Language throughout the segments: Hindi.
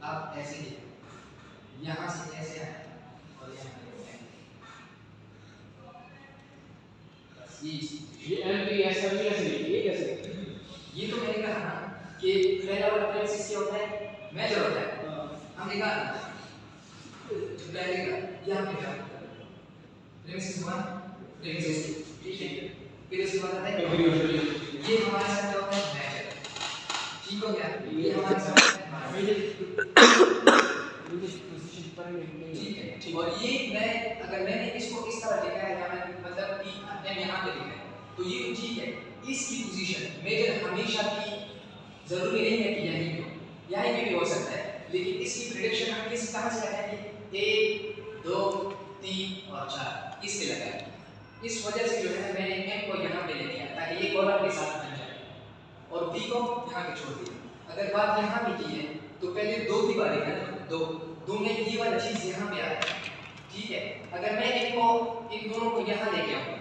आप ऐसे ही यहाँ से ऐसे आए और यहाँ ये एमपीएस कैसे लिखिए कैसे ये तो मैंने कहा ना कि पहला वाला प्रेमिसिस क्या होता है, मेजर होता है। हमने कहा जो पहले का यहाँ पे क्या होता है, प्रेमिसिस 1 प्रेमिसिस 2, ठीक है। फिर इसके बाद आता है ये हमारे साथ क्या होता है, मेजर, ठीक हो गया। ये हमारे साथ ठीक है। और ये मैं अगर मैंने इसको इस तरह लिखा है, या मैं मतलब कि मैंने यहाँ पे लिखा है तो ये ठीक है। इसकी पोजीशन मेजर हमेशा की जरूरी नहीं है कि यहीं पे, यहीं पे भी हो सकता है, लेकिन इसकी प्रेडिक्शन हम किस कहां से लगाएंगे, 1 2 3 और 4 इससे लगाएंगे। इस वजह से जो है मैंने m को यहाँ पे ले लिया ताकि ये कॉलम के साथ बन जाए और b को यहाँ पे छोड़ दिया। अगर बात यहाँ पे की है तो पहले दो की बारी है, दो में ये वाला चीज यहाँ पे आ रहा है, ठीक है। अगर मैं इनको इन दोनों को यहाँ लेके आऊंगा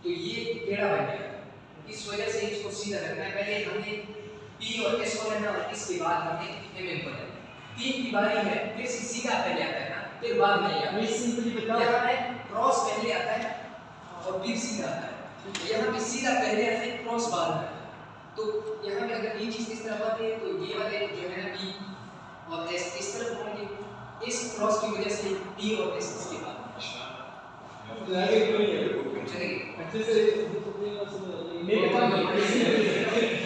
तो ये टेढ़ा बन जाएगा। इस वजह से इसको सीधा रखना है। पहले हमने p और s को लेना और इसके बाद हमने mm को लेना। 3 की बारी में फिर सीधा पहले आता है ना, फिर बाद में आता है। सिंपली बताओ, यहाँ पे क्रॉस पहले आता है और फिर सीधा आता है। यहाँ पे सीधा पहले आता है, क्रॉस बाद में आता है। तो यहाँ पे अगर ये चीज इस तरह बात है तो ये वाले जो है ना p और s इस तरफ होंगे। इस क्रॉस की वजह से p और s इसके बाद आगे कोई नहीं है चलेगी। अच्छे से मेरे काम